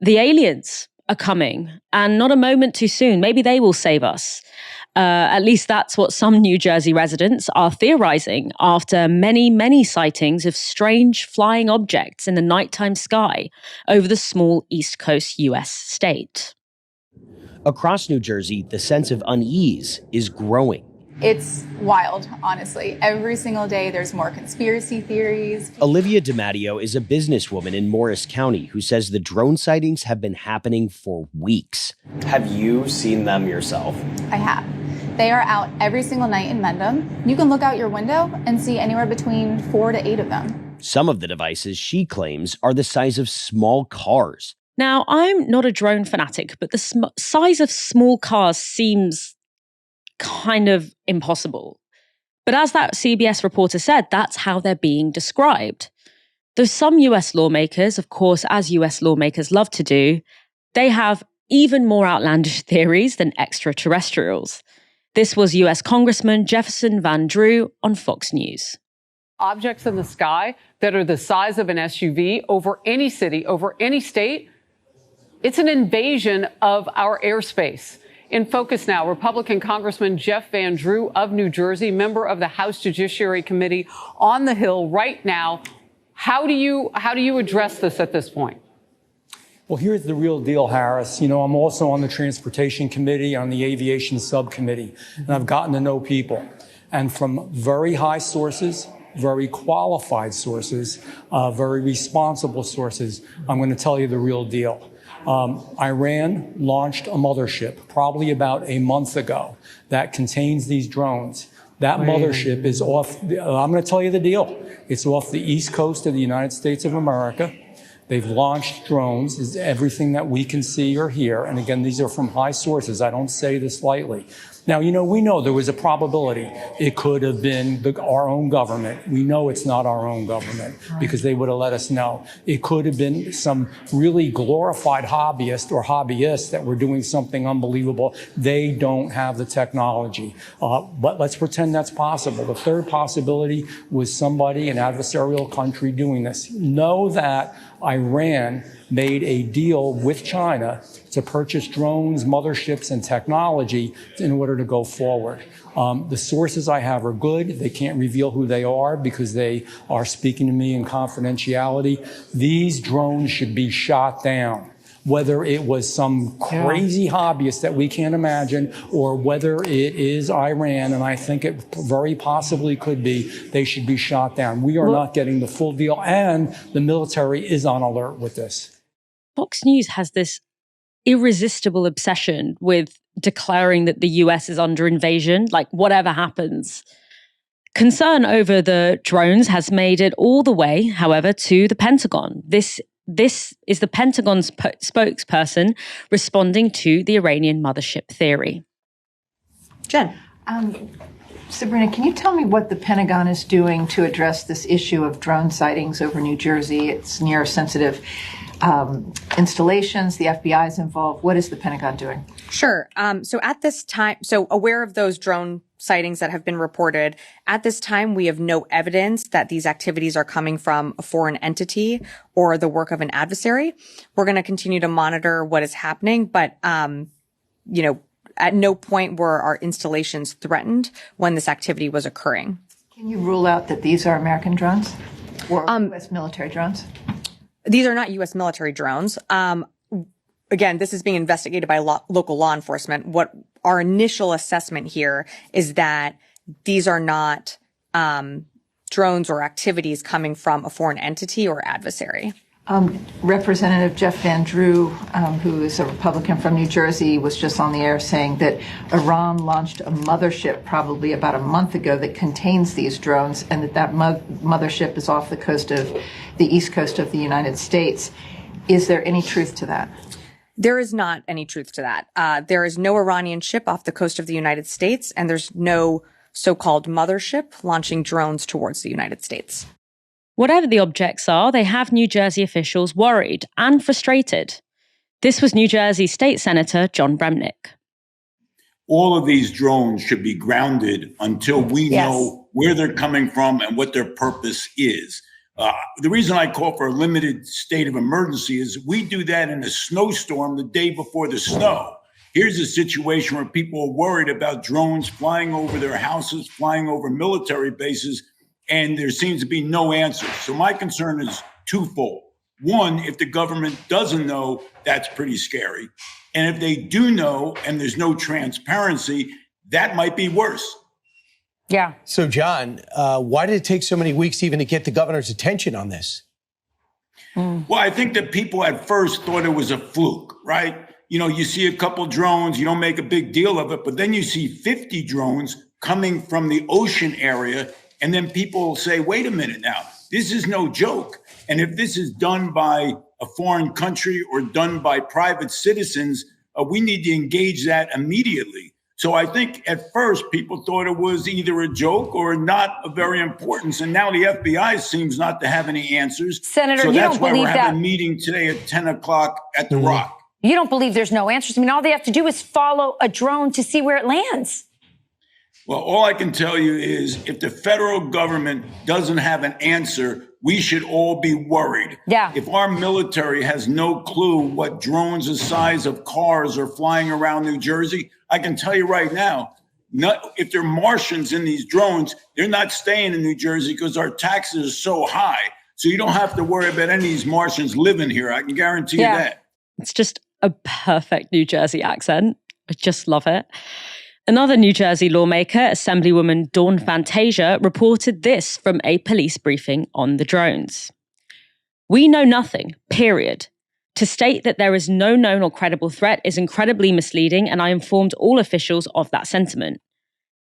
the aliens are coming, and not a moment too soon. Maybe they will save us. At least that's what some New Jersey residents are theorizing after many, many sightings of strange flying objects in the nighttime sky over the small East Coast US state. Across New Jersey, the sense of unease is growing. It's wild, honestly. Every single day there's more conspiracy theories. Olivia DiMatteo is a businesswoman in Morris County who says the drone sightings have been happening for weeks. Have you seen them yourself? I have. They are out every single night in Mendham. You can look out your window and see anywhere between 4 to 8 of them. Some of the devices, she claims, are the size of small cars. Now, I'm not a drone fanatic, but the size of small cars seems kind of impossible. But as that CBS reporter said, that's how they're being described. Though some US lawmakers, of course, as US lawmakers love to do, they have even more outlandish theories than extraterrestrials. This was US Congressman Jefferson Van Drew on Fox News. Objects in the sky that are the size of an SUV over any city, over any state, it's an invasion of our airspace. In focus now, Republican Congressman Jeff Van Drew of New Jersey, member of the House Judiciary Committee on the Hill right now. How do you address this at this point? Well, here's the real deal, Harris. You know, I'm also on the Transportation Committee, on the Aviation Subcommittee, and I've gotten to know people. And from very high sources, very qualified sources, very responsible sources, I'm going to tell you the real deal. Iran launched a mothership probably about a month ago that contains these drones. That mothership is off, I'm going to tell you the deal. It's off the East Coast of the United States of America. They've launched drones, is everything that we can see or hear. And again, these are from high sources. I don't say this lightly. Now, you know, we know there was a probability it could have been our own government. We know it's not our own government because they would have let us know. It could have been some really glorified hobbyist or hobbyists that were doing something unbelievable. They don't have the technology. But let's pretend that's possible. The third possibility was somebody, an adversarial country, doing this. Know that Iran made a deal with China to purchase drones, motherships, and technology in order to go forward. The sources I have are good. They can't reveal who they are because they are speaking to me in confidentiality. These drones should be shot down. Whether it was some crazy hobbyist that we can't imagine, or whether it is Iran, and I think it very possibly could be, they should be shot down. We are not getting the full deal, and the military is on alert with this. Fox News has this irresistible obsession with declaring that the US is under invasion, like whatever happens. Concern over the drones has made it all the way, however, to the Pentagon. This is the Pentagon's spokesperson responding to the Iranian mothership theory. Jen. Sabrina, can you tell me what the Pentagon is doing to address this issue of drone sightings over New Jersey? It's near sensitive installations. The FBI is involved. What is the Pentagon doing? Sure. So at this time, aware of those drone sightings that have been reported, at this time, we have no evidence that these activities are coming from a foreign entity or the work of an adversary. We're going to continue to monitor what is happening, but, at no point were our installations threatened when this activity was occurring. Can you rule out that these are American drones or U.S. military drones? These are not U.S. military drones. Again, this is being investigated by local law enforcement. What our initial assessment here is that these are not drones or activities coming from a foreign entity or adversary. Representative Jeff Van Drew, who is a Republican from New Jersey, was just on the air saying that Iran launched a mothership probably about a month ago that contains these drones, and that mothership is off the coast of the East Coast of the United States. Is there any truth to that? There is not any truth to that. There is no Iranian ship off the coast of the United States, and there's no so-called mothership launching drones towards the United States. Whatever the objects are, they have New Jersey officials worried and frustrated. This was New Jersey State Senator John Bremnick. All of these drones should be grounded until we know where they're coming from and what their purpose is. The reason I call for a limited state of emergency is we do that in a snowstorm the day before the snow. Here's a situation where people are worried about drones flying over their houses, flying over military bases, and there seems to be no answer. So my concern is twofold. One, if the government doesn't know, that's pretty scary. And if they do know and there's no transparency, that might be worse. Yeah. So, John, why did it take so many weeks even to get the governor's attention on this? Well, I think that people at first thought it was a fluke, right? You know, you see a couple drones, you don't make a big deal of it, but then you see 50 drones coming from the ocean area, and then people say, wait a minute now, this is no joke. And if this is done by a foreign country or done by private citizens, we need to engage that immediately. So I think at first people thought it was either a joke or not a very importance. And now the FBI seems not to have any answers. Senator, so you that's don't why believe we're having that a meeting today at 10 o'clock at the Rock. You don't believe there's no answers. I mean, all they have to do is follow a drone to see where it lands. Well, all I can tell you is if the federal government doesn't have an answer, we should all be worried. Yeah. If our military has no clue what drones the size of cars are flying around New Jersey, I can tell you right now, if they're Martians in these drones, they're not staying in New Jersey because our taxes are so high. So you don't have to worry about any of these Martians living here. I can guarantee you that. It's just a perfect New Jersey accent. I just love it. Another New Jersey lawmaker, Assemblywoman Dawn Fantasia, reported this from a police briefing on the drones. We know nothing, period. To state that there is no known or credible threat is incredibly misleading, and I informed all officials of that sentiment.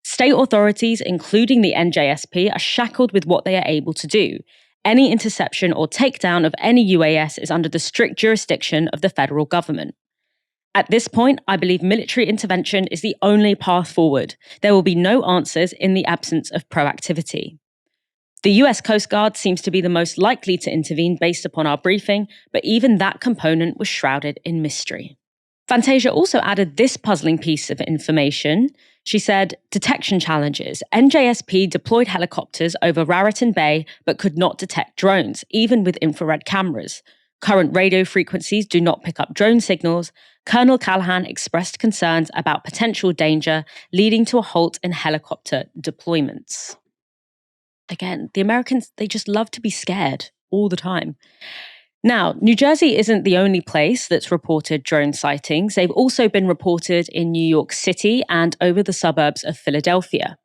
State authorities, including the NJSP, are shackled with what they are able to do. Any interception or takedown of any UAS is under the strict jurisdiction of the federal government. At this point, I believe military intervention is the only path forward. There will be no answers in the absence of proactivity. The US Coast Guard seems to be the most likely to intervene based upon our briefing, but even that component was shrouded in mystery. Fantasia also added this puzzling piece of information. She said, detection challenges. NJSP deployed helicopters over Raritan Bay, but could not detect drones, even with infrared cameras. Current radio frequencies do not pick up drone signals. Colonel Callahan expressed concerns about potential danger, leading to a halt in helicopter deployments. Again, the Americans, they just love to be scared all the time. Now, New Jersey isn't the only place that's reported drone sightings. They've also been reported in New York City and over the suburbs of Philadelphia.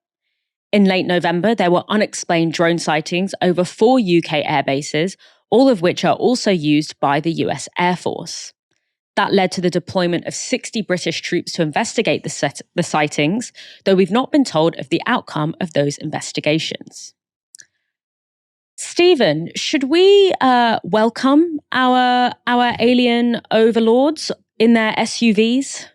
In late November, there were unexplained drone sightings over 4 UK air bases, all of which are also used by the US Air Force. That led to the deployment of 60 British troops to investigate the sightings, though we've not been told of the outcome of those investigations. Stephen, should we welcome our alien overlords in their SUVs?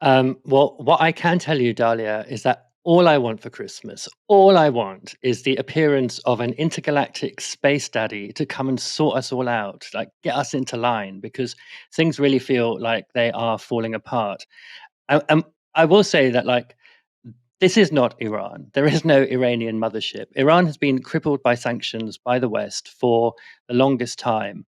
Well, what I can tell you, Dahlia, is that all I want for Christmas, all I want is the appearance of an intergalactic space daddy to come and sort us all out, like get us into line, because things really feel like they are falling apart. I will say that, like, this is not Iran. There is no Iranian mothership. Iran has been crippled by sanctions by the West for the longest time.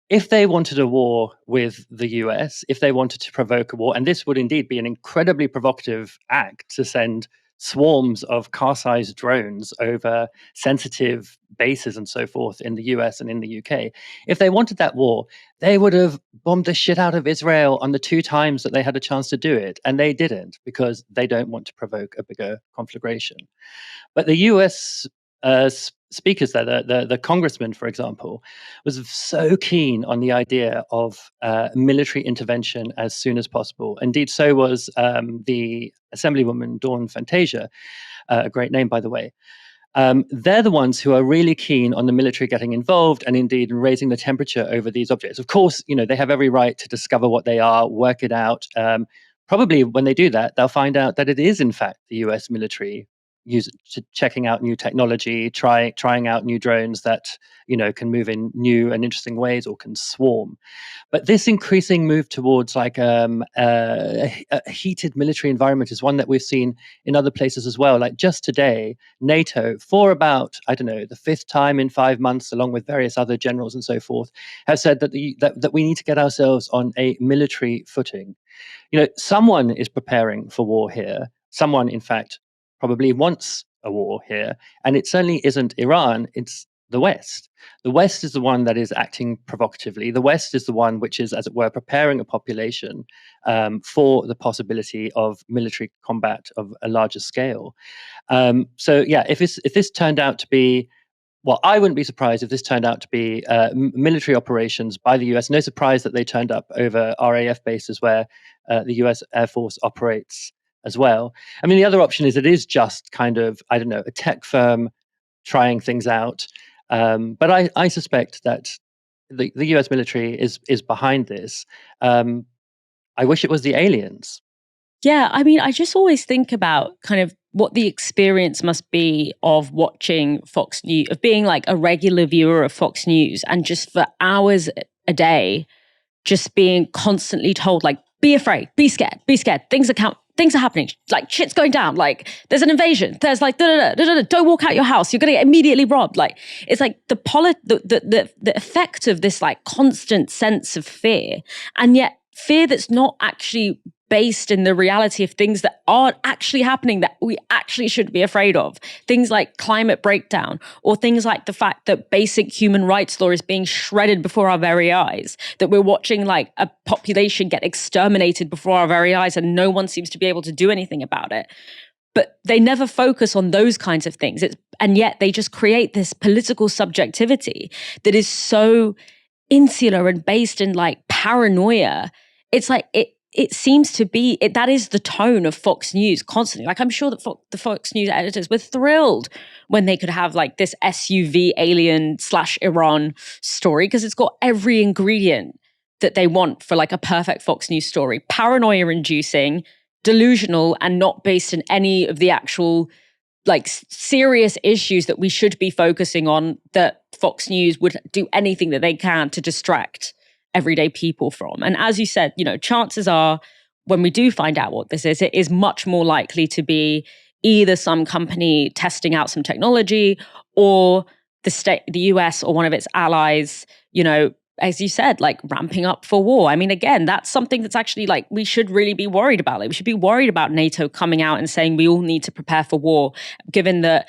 If they wanted a war with the US, if they wanted to provoke a war, and this would indeed be an incredibly provocative act to send swarms of car-sized drones over sensitive bases and so forth in the US and in the UK, if they wanted that war, they would have bombed the shit out of Israel on the 2 times that they had a chance to do it. And they didn't, because they don't want to provoke a bigger conflagration. But the US speakers there, the congressman, for example, was so keen on the idea of military intervention as soon as possible. Indeed, so was the Assemblywoman Dawn Fantasia, a great name, by the way. They're the ones who are really keen on the military getting involved and indeed raising the temperature over these objects. Of course, you know, they have every right to discover what they are, work it out. Probably when they do that, they'll find out that it is, in fact, the US military checking out new technology, trying out new drones that can move in new and interesting ways or can swarm. But this increasing move towards like a heated military environment is one that we've seen in other places as well. Like just today, NATO, for about, I don't know, the fifth time in 5 months, along with various other generals and so forth, have said that that we need to get ourselves on a military footing. Someone is preparing for war here. Someone, in fact, probably wants a war here. And it certainly isn't Iran, it's the West. The West is the one that is acting provocatively. The West is the one which is, as it were, preparing a population for the possibility of military combat of a larger scale. So, yeah, if this turned out to be, well, I wouldn't be surprised if this turned out to be military operations by the US. No surprise that they turned up over RAF bases where the US Air Force operates as well. I mean, the other option is it is just kind of, I don't know, a tech firm trying things out. But I suspect that the US military is behind this. I wish it was the aliens. Yeah, I mean, I just always think about kind of what the experience must be of watching Fox News, of being like a regular viewer of Fox News and just for hours a day, just being constantly told, like, be afraid, be scared, things are happening, like shit's going down, like there's an invasion, there's like don't walk out your house, you're gonna get immediately robbed. Like it's like the effect of this like constant sense of fear, and yet fear that's not actually based in the reality of things that aren't actually happening that we actually should be afraid of. Things like climate breakdown, or things like the fact that basic human rights law is being shredded before our very eyes, that we're watching like a population get exterminated before our very eyes and no one seems to be able to do anything about it. But they never focus on those kinds of things. And yet they just create this political subjectivity that is so insular and based in like paranoia. It's like it seems to be, that is the tone of Fox News constantly. Like I'm sure that the Fox News editors were thrilled when they could have like this SUV alien/Iran story, because it's got every ingredient that they want for like a perfect Fox News story. Paranoia inducing, delusional, and not based in any of the actual like serious issues that we should be focusing on, that Fox News would do anything that they can to distract everyday people from. And as you said, chances are when we do find out what this is, it is much more likely to be either some company testing out some technology, or the US or one of its allies, as you said, like ramping up for war. I mean, again, that's something that's actually like we should really be worried about. Like we should be worried about NATO coming out and saying we all need to prepare for war, given that,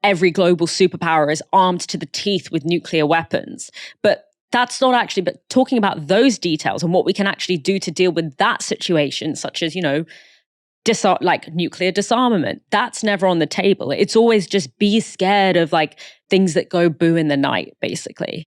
every global superpower is armed to the teeth with nuclear weapons. But that's not actually, but talking about those details and what we can actually do to deal with that situation, such as, like nuclear disarmament, that's never on the table. It's always just be scared of like things that go boo in the night, basically.